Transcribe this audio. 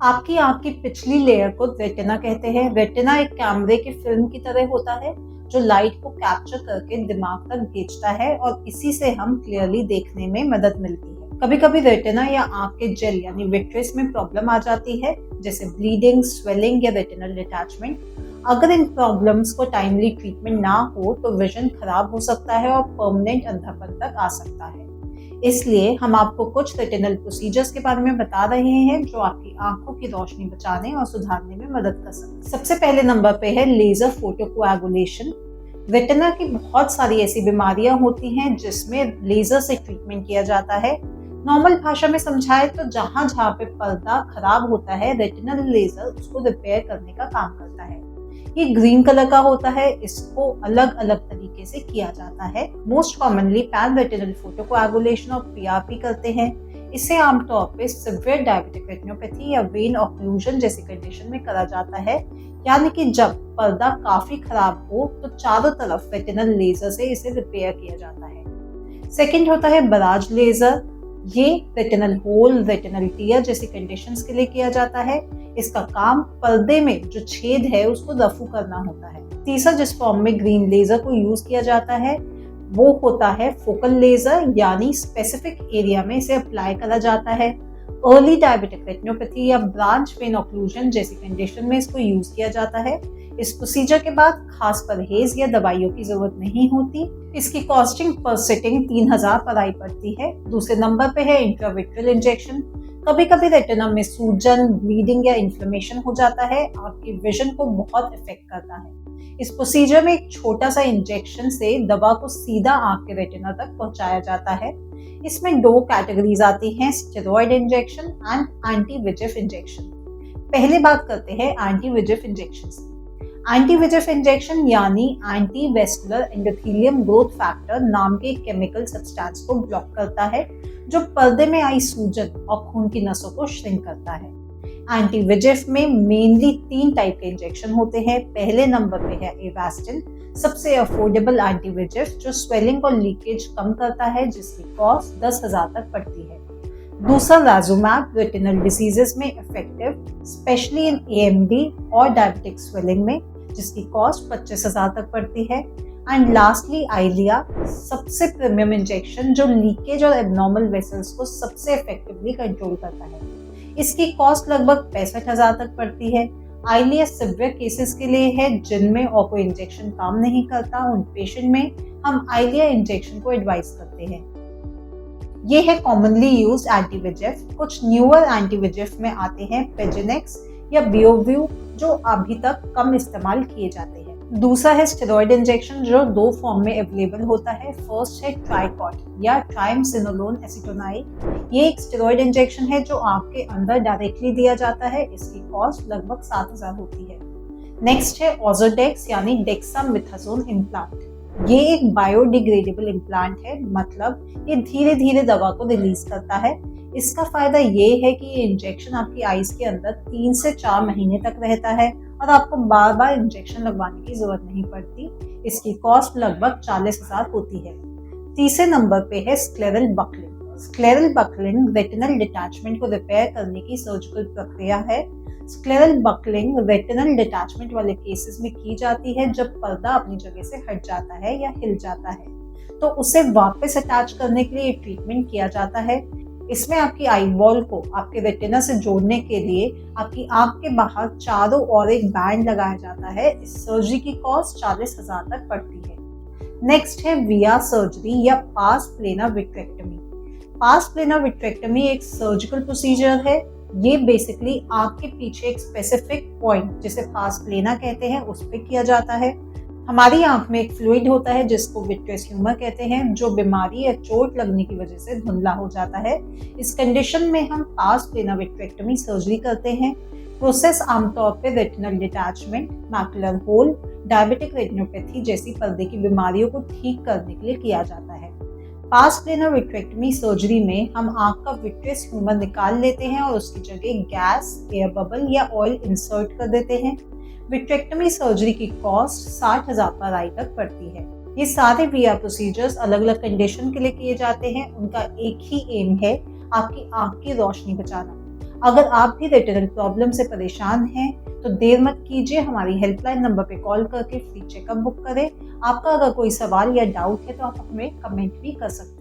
आपकी आंख की पिछली लेयर को रेटिना कहते हैं। रेटिना एक कैमरे की फिल्म की तरह होता है जो लाइट को कैप्चर करके दिमाग तक भेजता है और इसी से हम क्लियरली देखने में मदद मिलती है। कभी कभी रेटिना या आंख के जेल यानी विट्रियस में प्रॉब्लम आ जाती है, जैसे ब्लीडिंग, स्वेलिंग या रेटिनल डिटैचमेंट। अगर इन प्रॉब्लम्स को टाइमली ट्रीटमेंट ना हो तो विजन खराब हो सकता है और परमानेंट अंधापन तक आ सकता है। इसलिए हम आपको कुछ रेटिनल प्रोसीजर्स के बारे में बता रहे हैं जो आपकी आंखों की रोशनी बचाने और सुधारने में मदद कर सकते हैं। सबसे पहले नंबर पे है लेजर फोटोकोएगुलेशन। रेटिना की बहुत सारी ऐसी बीमारियां होती हैं जिसमें लेजर से ट्रीटमेंट किया जाता है। नॉर्मल भाषा में समझाए तो जहां जहां पे पर्दा खराब होता है, रेटिनल लेजर उसको रिपेयर करने का काम करता है। ये ग्रीन कलर का होता है, इसको अलग अलग तरीके से किया जाता है। मोस्ट कॉमनली पैन रेटिनल फोटोकोएगुलेशन और पीआरपी करते हैं। इसे आमतौर पे सिवियर डायबिटिक रेटिनोपैथी या वेन ऑक्लूजन जैसी कंडीशन में करा जाता है, यानी कि जब पर्दा काफी खराब हो तो चारों तरफ रेटिनल लेजर से इसे रिपेयर किया जाता है। सेकेंड होता है बराज लेजर। ये रेटिनल होल, रेटिनल टियर जैसी कंडीशंस के लिए किया जाता है। इसका काम पर्दे में जो छेद है उसको रफू करना होता है। तीसरा जिस फॉर्म में ग्रीन लेजर को यूज किया जाता है वो होता है फोकल लेजर, यानी स्पेसिफिक एरिया में इसे अप्लाई करा जाता है। अर्ली डायबिटिक रेटिनोपैथी या ब्रांच वेन ऑक्लूजन जैसी कंडीशन में इसको यूज किया जाता है। इस प्रोसीजर के बाद खास परहेज या दवाइयों की जरूरत नहीं होती। इसकी कॉस्टिंग पर सिटिंग 3000 पर आई पड़ती है। दूसरे नंबर पे है इंट्राविट्रियल इंजेक्शन। कभी कभी रेटिना में सूजन, ब्लीडिंग या इन्फ्लेमेशन हो जाता है, आपके विजन को बहुत इफेक्ट करता है। इस प्रोसीजर में एक छोटा सा इंजेक्शन से दवा को सीधा आंख के रेटिना तक पहुंचाया जाता है। इसमें दो कैटेगरीज आती हैं, steroid injection and anti VEGF injection. पहले बात करते हैं एंटी विजिफ इंजेक्शन की। एंटी विजिफ इंजेक्शन यानी anti vascular endothelium growth factor नाम के केमिकल सब्सटेंस को ब्लॉक करता है जो पर्दे में आई सूजन और खून की नसों को श्रिंक करता है। एंटी विजिफ में मेनली 3 टाइप के इंजेक्शन होते हैं। पहले नंबर पे है एवास्टिन, सबसे अफोर्डेबल एंटी विजिफ जो स्वेलिंग और लीकेज कम करता है, जिसकी कॉस्ट 10,000 तक पड़ती है। दूसरा राजुमैब, रेटिनल डिसीजेस में इफेक्टिव, स्पेशली इन एएमडी और डायबिटिक स्वेलिंग में, जिसकी कॉस्ट 25,000 तक पड़ती है। एंड लास्टली आइलिया, सबसे प्रीमियम इंजेक्शन जो लीकेज और एबनॉर्मल वेसल्स को सबसे इफेक्टिवली कंट्रोल करता है। इसकी कॉस्ट लगभग 65,000 तक पड़ती है। आइलिया सिवियर केसेस के लिए है जिनमें और कोई इंजेक्शन काम नहीं करता। उन पेशेंट में हम आइलिया इंजेक्शन को एडवाइस करते हैं। ये है कॉमनली यूज्ड एंटीविजिफ। कुछ न्यूअर एंटीविजिफ में आते हैं पेजिनेक्स या बियोव्यू जो अभी तक कम इस्तेमाल किए जाते हैं। दूसरा है स्टेरॉइड इंजेक्शन जो 2 फॉर्म में अवेलेबल होता है। फर्स्ट है ट्राइकॉट या ट्राइमसिनोलोन एसीटोनाइल। ये एक स्टेरॉइड इंजेक्शन है जो आंख के अंदर डायरेक्टली दिया जाता है। इसकी कॉस्ट लगभग 7,000 होती है। नेक्स्ट है ऑजोडेक्स यानी डेक्सामेथासोन इम्प्लांट। ये एक बायोडिग्रेडेबल इम्प्लांट है, मतलब ये धीरे धीरे दवा को रिलीज करता है। इसका फायदा ये है कि ये इंजेक्शन आपकी आईज के अंदर 3 से 4 महीने तक रहता है और आपको बार बार इंजेक्शन लगवाने की जरूरत नहीं पड़ती। इसकी कॉस्ट लगभग 40,000 होती है। तीसरे नंबर पे है scleral buckling. Scleral buckling retinal detachment को रिपेयर करने की सर्जिकल प्रक्रिया है। स्क्लेरल बकलिंग रेटिनल डिटैचमेंट वाले केसेस में की जाती है जब पर्दा अपनी जगह से हट जाता है या हिल जाता है, तो उसे वापस अटैच करने के लिए ट्रीटमेंट किया जाता है। इसमें आपकी आई बॉल को आपके रेटिना से जोड़ने के लिए आपकी आंख के बाहर चारों ओर एक बैंड लगाया जाता है। इस सर्जरी की कॉस्ट 40,000 तक पड़ती है। नेक्स्ट है विया सर्जरी या पास प्लेनर विट्रेक्टमी। पास प्लेनर विट्रेक्टमी एक सर्जिकल प्रोसीजर है। ये बेसिकली आंख के पीछे एक स्पेसिफिक पॉइंट जिसे पास प्लेना कहते हैं उस पे किया जाता है। हमारी आंख में एक फ्लूइड होता है जिसको विट्रियस ह्यूमर कहते हैं, जो बीमारी या चोट लगने की वजह से धुंधला हो जाता है। इस कंडीशन में हम पास प्लेनर विट्रेक्टमी सर्जरी करते हैं। प्रोसेस आमतौर पे retinal detachment, macular hole, diabetic retinopathy जैसी पर्दे की बीमारियों को ठीक करने के लिए किया जाता है। पास प्लेनर विट्रेक्टमी सर्जरी में हम आंख का विट्रियस ह्यूमर निकाल लेते हैं और उसकी जगह गैस, एयर बबल या ऑयल इंसर्ट कर देते हैं। विट्रेक्टमी सर्जरी की कॉस्ट 60,000 पर आई तक पड़ती है। ये सारे वीआर प्रोसीजर्स अलग अलग कंडीशन के लिए किए जाते हैं। उनका एक ही एम है, आपकी आंख की रोशनी बचाना। अगर आप भी रेटिनल प्रॉब्लम से परेशान हैं तो देर मत कीजिए, हमारी हेल्पलाइन नंबर पे कॉल करके फ्री चेकअप बुक करें। आपका अगर कोई सवाल या डाउट है तो आप हमें कमेंट भी कर सकते हैं।